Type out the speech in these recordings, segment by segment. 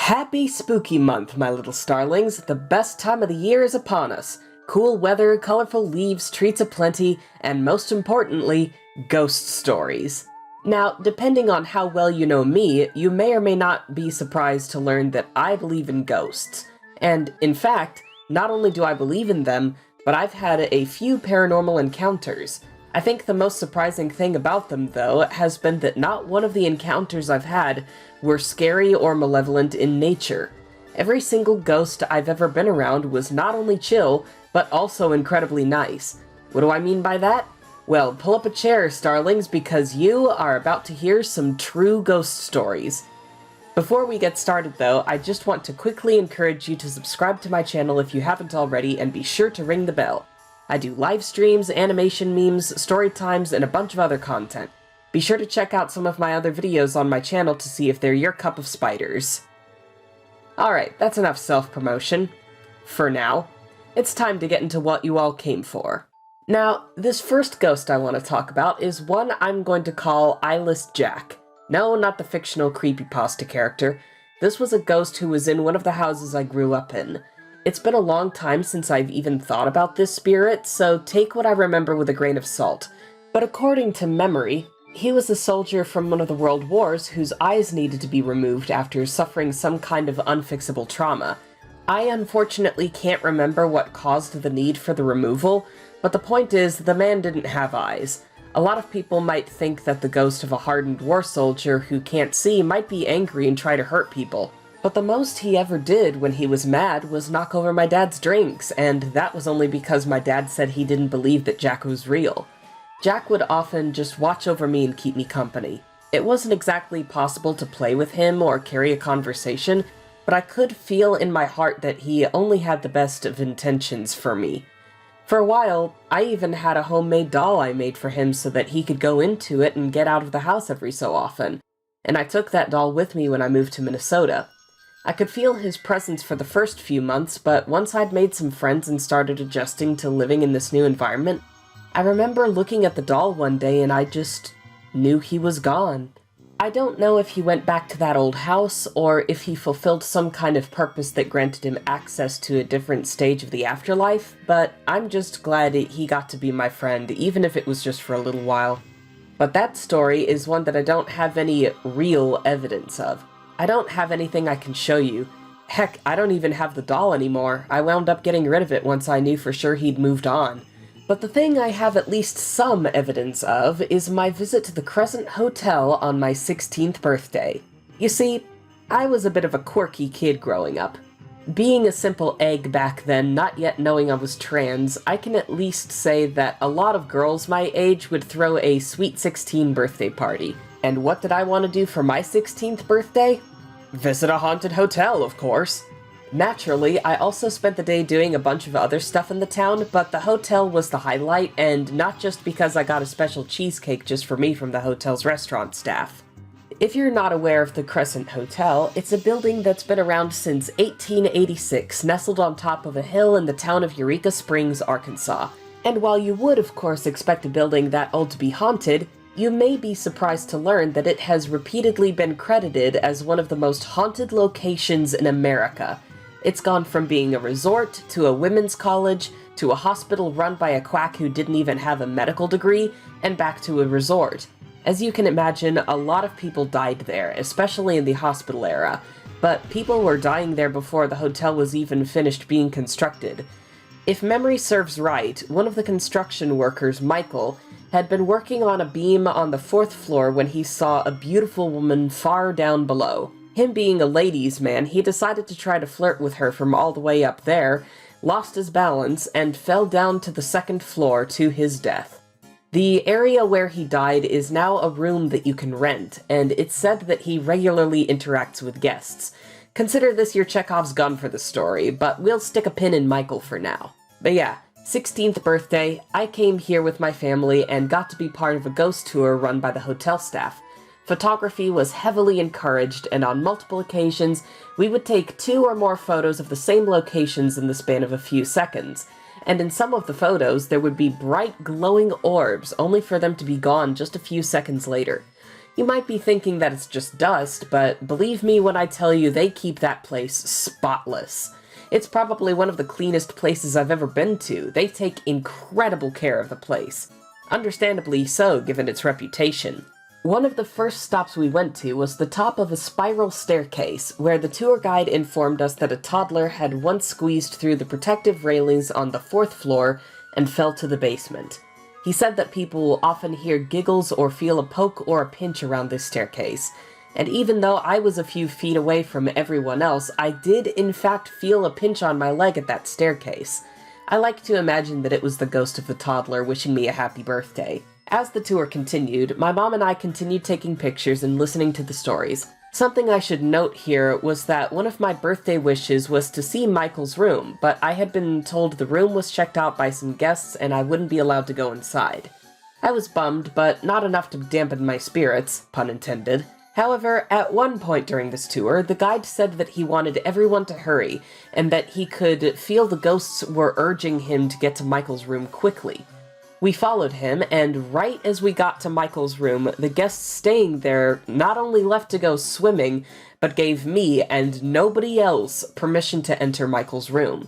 Happy spooky month, my little starlings. The best time of the year is upon us. Cool weather, colorful leaves, treats aplenty, and most importantly, ghost stories. Now, depending on how well you know me, you may or may not be surprised to learn that I believe in ghosts. And, in fact, not only do I believe in them, but I've had a few paranormal encounters. I think the most surprising thing about them, though, has been that not one of the encounters I've had were scary or malevolent in nature. Every single ghost I've ever been around was not only chill, but also incredibly nice. What do I mean by that? Well, pull up a chair, starlings, because you are about to hear some true ghost stories. Before we get started, though, I just want to quickly encourage you to subscribe to my channel if you haven't already, and be sure to ring the bell. I do live streams, animation memes, story times, and a bunch of other content. Be sure to check out some of my other videos on my channel to see if they're your cup of spiders. Alright, that's enough self-promotion. For now. It's time to get into what you all came for. Now, this first ghost I want to talk about is one I'm going to call Eyeless Jack. No, not the fictional creepypasta character. This was a ghost who was in one of the houses I grew up in. It's been a long time since I've even thought about this spirit, so take what I remember with a grain of salt. But according to memory, he was a soldier from one of the world wars whose eyes needed to be removed after suffering some kind of unfixable trauma. I unfortunately can't remember what caused the need for the removal, but the point is, the man didn't have eyes. A lot of people might think that the ghost of a hardened war soldier who can't see might be angry and try to hurt people. But the most he ever did when he was mad was knock over my dad's drinks, and that was only because my dad said he didn't believe that Jack was real. Jack would often just watch over me and keep me company. It wasn't exactly possible to play with him or carry a conversation, but I could feel in my heart that he only had the best of intentions for me. For a while, I even had a homemade doll I made for him so that he could go into it and get out of the house every so often. And I took that doll with me when I moved to Minnesota. I could feel his presence for the first few months, but once I'd made some friends and started adjusting to living in this new environment, I remember looking at the doll one day and I just knew he was gone. I don't know if he went back to that old house, or if he fulfilled some kind of purpose that granted him access to a different stage of the afterlife, but I'm just glad he got to be my friend, even if it was just for a little while. But that story is one that I don't have any real evidence of. I don't have anything I can show you. Heck, I don't even have the doll anymore. I wound up getting rid of it once I knew for sure he'd moved on. But the thing I have at least some evidence of is my visit to the Crescent Hotel on my 16th birthday. You see, I was a bit of a quirky kid growing up. Being a simple egg back then, not yet knowing I was trans, I can at least say that a lot of girls my age would throw a sweet 16 birthday party. And what did I want to do for my 16th birthday? Visit a haunted hotel, of course. Naturally, I also spent the day doing a bunch of other stuff in the town, but the hotel was the highlight, and not just because I got a special cheesecake just for me from the hotel's restaurant staff. If you're not aware of the Crescent Hotel, it's a building that's been around since 1886, nestled on top of a hill in the town of Eureka Springs, Arkansas. And while you would, of course, expect a building that old to be haunted, you may be surprised to learn that it has repeatedly been credited as one of the most haunted locations in America. It's gone from being a resort, to a women's college, to a hospital run by a quack who didn't even have a medical degree, and back to a resort. As you can imagine, a lot of people died there, especially in the hospital era, but people were dying there before the hotel was even finished being constructed. If memory serves right, one of the construction workers, Michael, had been working on a beam on the 4th floor when he saw a beautiful woman far down below. Him being a ladies' man, he decided to try to flirt with her from all the way up there, lost his balance, and fell down to the 2nd floor to his death. The area where he died is now a room that you can rent, and it's said that he regularly interacts with guests. Consider this your Chekhov's gun for the story, but we'll stick a pin in Michael for now. But yeah, 16th birthday, I came here with my family and got to be part of a ghost tour run by the hotel staff. Photography was heavily encouraged, and on multiple occasions, we would take 2 or more photos of the same locations in the span of a few seconds. And in some of the photos, there would be bright glowing orbs, only for them to be gone just a few seconds later. You might be thinking that it's just dust, but believe me when I tell you they keep that place spotless. It's probably one of the cleanest places I've ever been to. They take incredible care of the place. Understandably so, given its reputation. One of the first stops we went to was the top of a spiral staircase, where the tour guide informed us that a toddler had once squeezed through the protective railings on the 4th floor and fell to the basement. He said that people often hear giggles or feel a poke or a pinch around this staircase, and even though I was a few feet away from everyone else, I did in fact feel a pinch on my leg at that staircase. I like to imagine that it was the ghost of the toddler wishing me a happy birthday. As the tour continued, my mom and I continued taking pictures and listening to the stories. Something I should note here was that one of my birthday wishes was to see Michael's room, but I had been told the room was checked out by some guests and I wouldn't be allowed to go inside. I was bummed, but not enough to dampen my spirits, pun intended. However, at one point during this tour, the guide said that he wanted everyone to hurry, and that he could feel the ghosts were urging him to get to Michael's room quickly. We followed him, and right as we got to Michael's room, the guests staying there not only left to go swimming, but gave me and nobody else permission to enter Michael's room.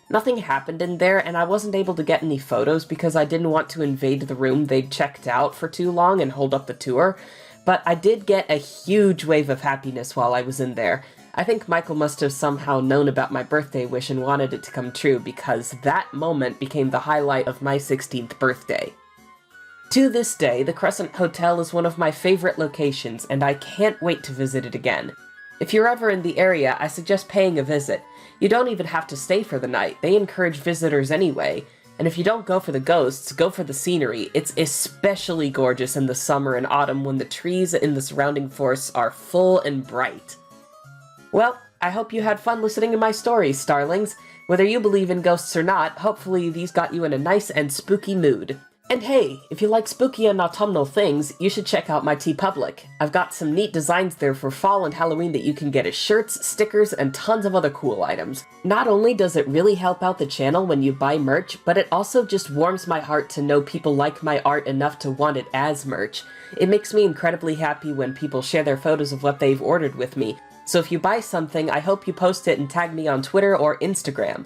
Nothing happened in there, and I wasn't able to get any photos because I didn't want to invade the room they'd checked out for too long and hold up the tour, but I did get a huge wave of happiness while I was in there. I think Michael must have somehow known about my birthday wish and wanted it to come true, because that moment became the highlight of my 16th birthday. To this day, the Crescent Hotel is one of my favorite locations, and I can't wait to visit it again. If you're ever in the area, I suggest paying a visit. You don't even have to stay for the night, they encourage visitors anyway. And if you don't go for the ghosts, go for the scenery. It's especially gorgeous in the summer and autumn when the trees in the surrounding forests are full and bright. Well, I hope you had fun listening to my stories, starlings. Whether you believe in ghosts or not, hopefully these got you in a nice and spooky mood. And hey, if you like spooky and autumnal things, you should check out my TeePublic. I've got some neat designs there for fall and Halloween that you can get as shirts, stickers, and tons of other cool items. Not only does it really help out the channel when you buy merch, but it also just warms my heart to know people like my art enough to want it as merch. It makes me incredibly happy when people share their photos of what they've ordered with me. So if you buy something, I hope you post it and tag me on Twitter or Instagram.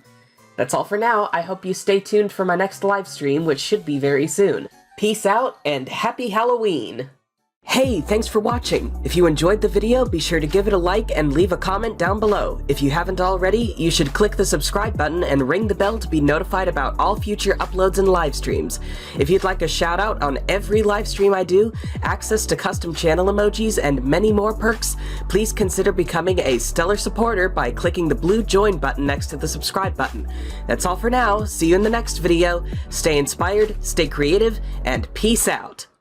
That's all for now. I hope you stay tuned for my next live stream, which should be very soon. Peace out, and happy Halloween! Hey, thanks for watching! If you enjoyed the video, be sure to give it a like and leave a comment down below. If you haven't already, you should click the subscribe button and ring the bell to be notified about all future uploads and live streams. If you'd like a shout out on every live stream I do, access to custom channel emojis, and many more perks, please consider becoming a stellar supporter by clicking the blue join button next to the subscribe button. That's all for now. See you in the next video. Stay inspired, stay creative, and peace out!